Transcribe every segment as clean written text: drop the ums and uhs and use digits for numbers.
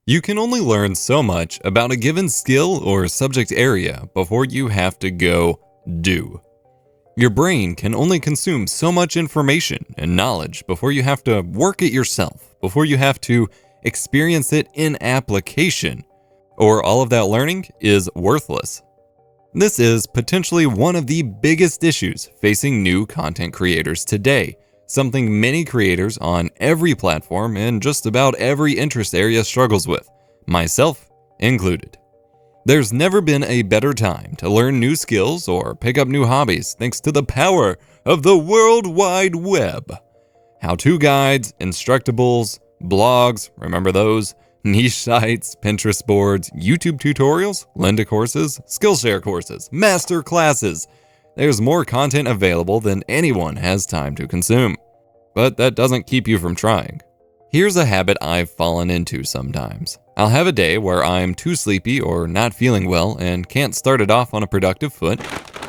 You can only learn so much about a given skill or subject area before you have to go do. Your brain can only consume so much information and knowledge before you have to work it yourself, before you have to experience it in application, or all of that learning is worthless. This is potentially one of the biggest issues facing new content creators today, something many creators on every platform and just about every interest area struggles with, myself included. There's never been a better time to learn new skills or pick up new hobbies thanks to the power of the World Wide Web. How-to guides, instructables, blogs, remember those? Niche sites, Pinterest boards, YouTube tutorials, Lynda courses, Skillshare courses, master classes. There's more content available than anyone has time to consume. But that doesn't keep you from trying. Here's a habit I've fallen into sometimes. I'll have a day where I'm too sleepy or not feeling well and can't start it off on a productive foot.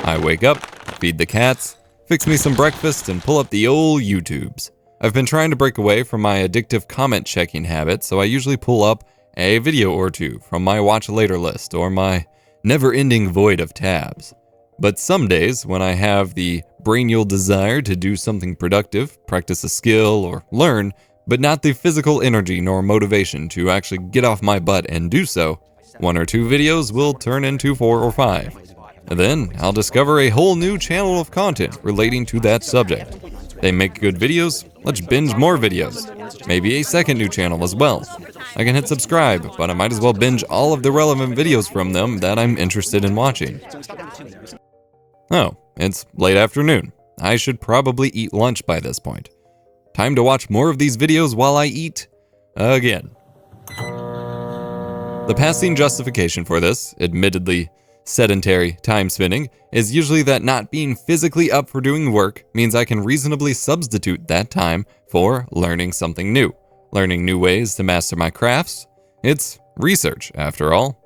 I wake up, feed the cats, fix me some breakfast, and pull up the old YouTubes. I've been trying to break away from my addictive comment checking habit, so I usually pull up a video or two from my watch later list or my never-ending void of tabs. But some days, when I have the brainial desire to do something productive, practice a skill, or learn, but not the physical energy nor motivation to actually get off my butt and do so, 1 or 2 videos will turn into 4 or 5. Then I'll discover a whole new channel of content relating to that subject. They make good videos, let's binge more videos. Maybe a second new channel as well. I can hit subscribe, but I might as well binge all of the relevant videos from them that I'm interested in watching. Oh, it's late afternoon. I should probably eat lunch by this point. Time to watch more of these videos while I eat again. The passing justification for this, admittedly sedentary time spending, is usually that not being physically up for doing work means I can reasonably substitute that time for learning something new, learning new ways to master my crafts. It's research, after all.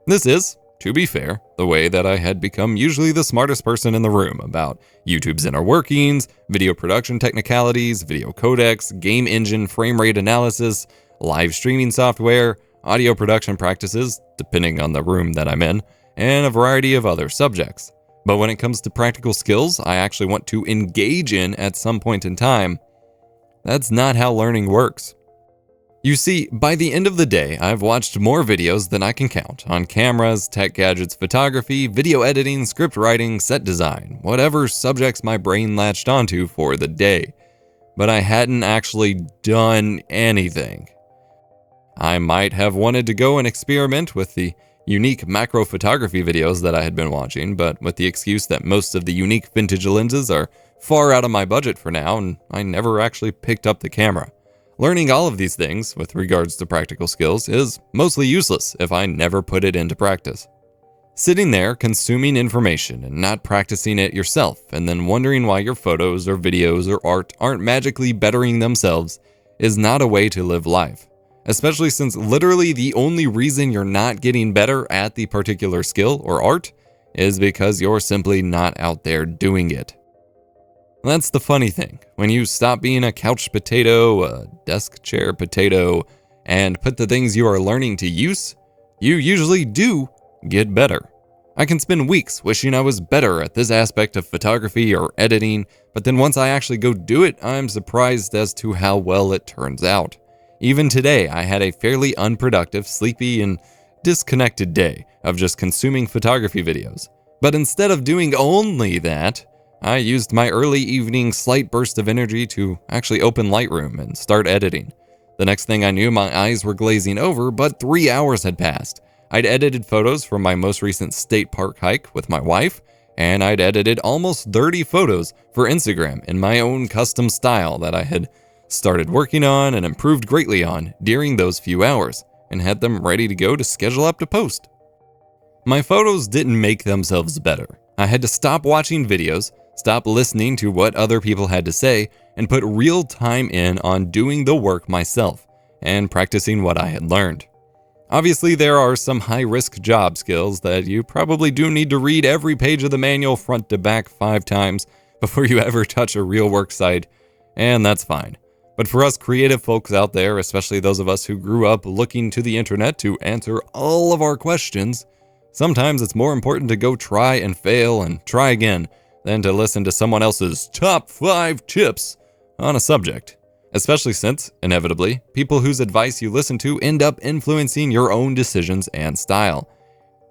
This is, to be fair, the way that I had become usually the smartest person in the room about YouTube's inner workings, video production technicalities, video codecs, game engine frame rate analysis, live streaming software, audio production practices, depending on the room that I'm in, and a variety of other subjects. But when it comes to practical skills I actually want to engage in at some point in time, that's not how learning works. You see, by the end of the day, I've watched more videos than I can count on cameras, tech gadgets, photography, video editing, script writing, set design, whatever subjects my brain latched onto for the day. But I hadn't actually done anything. I might have wanted to go and experiment with the unique macro photography videos that I had been watching, but with the excuse that most of the unique vintage lenses are far out of my budget for now, and I never actually picked up the camera. Learning all of these things, with regards to practical skills, is mostly useless if I never put it into practice. Sitting there consuming information and not practicing it yourself, and then wondering why your photos or videos or art aren't magically bettering themselves, is not a way to live life. Especially since literally the only reason you're not getting better at the particular skill or art is because you're simply not out there doing it. That's the funny thing. When you stop being a couch potato, a desk chair potato, and put the things you are learning to use, you usually do get better. I can spend weeks wishing I was better at this aspect of photography or editing, but then once I actually go do it, I'm surprised as to how well it turns out. Even today, I had a fairly unproductive, sleepy, and disconnected day of just consuming photography videos. But instead of doing only that, I used my early evening slight burst of energy to actually open Lightroom and start editing. The next thing I knew, my eyes were glazing over, but 3 hours had passed. I'd edited photos from my most recent state park hike with my wife, and I'd edited almost 30 photos for Instagram in my own custom style that I had started working on and improved greatly on during those few hours, and had them ready to go to schedule up to post. My photos didn't make themselves better. I had to stop watching videos, stop listening to what other people had to say, and put real time in on doing the work myself and practicing what I had learned. Obviously, there are some high-risk job skills that you probably do need to read every page of the manual front to back 5 times before you ever touch a real work site, and that's fine. But for us creative folks out there, especially those of us who grew up looking to the internet to answer all of our questions, sometimes it's more important to go try and fail and try again than to listen to someone else's top 5 tips on a subject. Especially since, inevitably, people whose advice you listen to end up influencing your own decisions and style.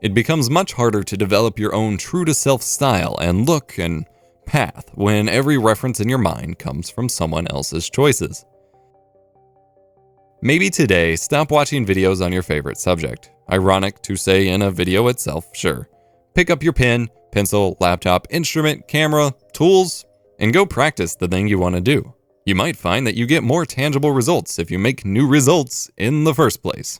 It becomes much harder to develop your own true-to-self style and look and path when every reference in your mind comes from someone else's choices. Maybe today, stop watching videos on your favorite subject. Ironic to say in a video itself, sure. Pick up your pen, pencil, laptop, instrument, camera, tools, and go practice the thing you want to do. You might find that you get more tangible results if you make new results in the first place.